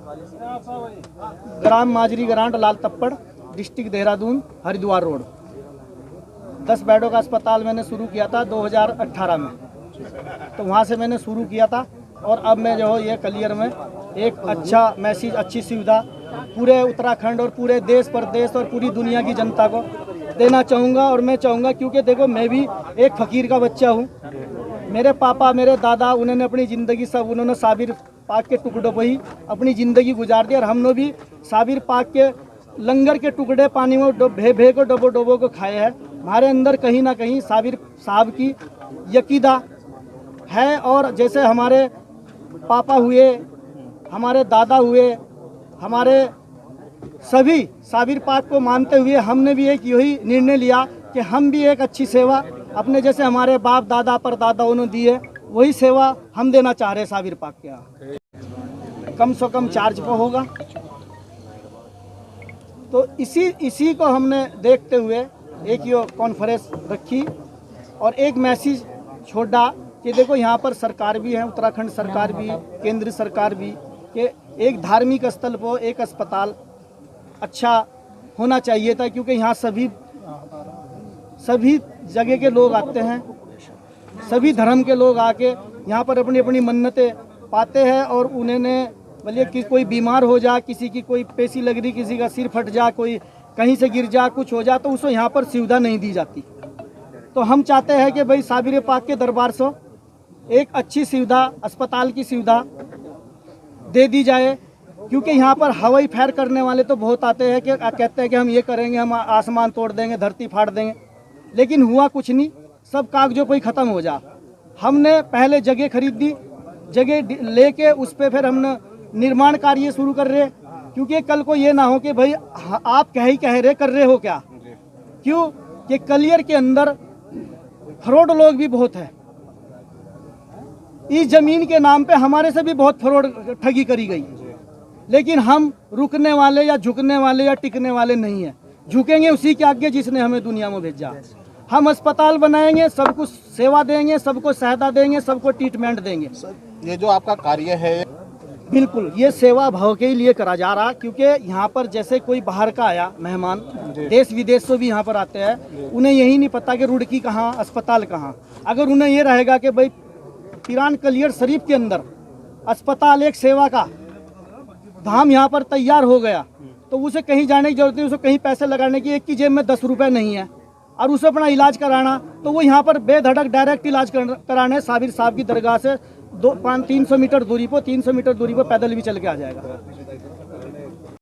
ग्राम माजरी grant लाल तप्पड़, district Dehradun, Haridwar road. 10 बेडों का अस्पताल मैंने शुरू किया था 2018 में, तो वहाँ से मैंने शुरू किया था। और अब मैं जो ये कलियर में एक अच्छा मैसेज, अच्छी सुविधा पूरे उत्तराखंड और पूरे देश प्रदेश और पूरी दुनिया की जनता को देना चाहूँगा। और मैं चाहूँगा, क्योंकि देखो मैं भी एक फ़कीर का बच्चा हूँ। मेरे पापा, मेरे दादा, उन्होंने अपनी ज़िंदगी सब उन्होंने साबिर पाक के टुकड़ों पर ही अपनी ज़िंदगी गुजार दी। और हम लोग भी साबिर पाक के लंगर के टुकड़े पानी में भे को डबो डबो को खाए हैं। हमारे अंदर कहीं ना कहीं साबिर साहब की यकीदा है। और जैसे हमारे पापा हुए, हमारे दादा हुए, हमारे सभी साबिर पाक को मानते हुए हमने भी एक यही निर्णय लिया कि हम भी एक अच्छी सेवा अपने जैसे हमारे बाप दादा परदादाओं ने दी है, वही सेवा हम देना चाह रहे हैं साबिर पाक के यहाँ। कम से कम चार्ज पर होगा। तो इसी को हमने देखते हुए एक ये कॉन्फ्रेंस रखी और एक मैसेज छोड़ा कि देखो यहाँ पर सरकार भी है, उत्तराखंड सरकार भी, केंद्र सरकार भी, कि एक धार्मिक स्थल पर एक अस्पताल अच्छा होना चाहिए था। क्योंकि यहाँ सभी जगह के लोग आते हैं, सभी धर्म के लोग आके यहाँ पर अपनी अपनी मन्नतें पाते हैं। और उन्हें बोलिए कि कोई बीमार हो जा, किसी की कोई पेशी लग रही, किसी का सिर फट जा, कोई कहीं से गिर जा, कुछ हो जा, तो उसको यहाँ पर सुविधा नहीं दी जाती। तो हम चाहते हैं कि भाई साबिर पाक के दरबार से एक अच्छी सुविधा, अस्पताल की सुविधा दे दी जाए। क्योंकि यहाँ पर हवाई फायर करने वाले तो बहुत आते हैं कि कहते हैं कि हम ये करेंगे, हम आसमान तोड़ देंगे, धरती फाड़ देंगे, लेकिन हुआ कुछ नहीं, सब कागजों पर ही ख़त्म हो जा। हमने पहले जगह खरीद दी, जगह लेके उस पर फिर हमने निर्माण कार्य शुरू कर रहे। क्योंकि कल को ये ना हो कि भाई आप कह रहे कर रहे हो क्या। क्यों कि कलियर के अंदर फ्रॉड लोग भी बहुत है। इस जमीन के नाम पे हमारे से भी बहुत फ्रॉड ठगी करी गई, लेकिन हम रुकने वाले या झुकने वाले या टिकने वाले नहीं है। झुकेंगे उसी के आगे जिसने हमें दुनिया में भेजा। हम अस्पताल बनाएंगे, सबको सेवा देंगे, सबको सहायता देंगे, सबको ट्रीटमेंट देंगे। ये जो आपका कार्य है, बिल्कुल ये सेवा भाव के लिए करा जा रहा। क्योंकि यहाँ पर जैसे कोई बाहर का आया मेहमान, देश विदेश से भी यहाँ पर आते हैं, उन्हें यही नहीं पता कि रुड़की कहाँ, अस्पताल कहाँ। अगर उन्हें ये रहेगा कि भाई पिरान कलियर शरीफ के अंदर अस्पताल एक सेवा का धाम यहाँ पर तैयार हो गया, तो उसे कहीं जाने की जरूरत नहीं, उसे कहीं पैसे लगाने की, एक की जेब में 10 रुपये नहीं है और उसे अपना इलाज कराना, तो वो यहाँ पर बेधड़क डायरेक्ट इलाज कराने साबिर साहब की दरगाह से 300 मीटर दूरी पर पैदल भी चल के आ जाएगा।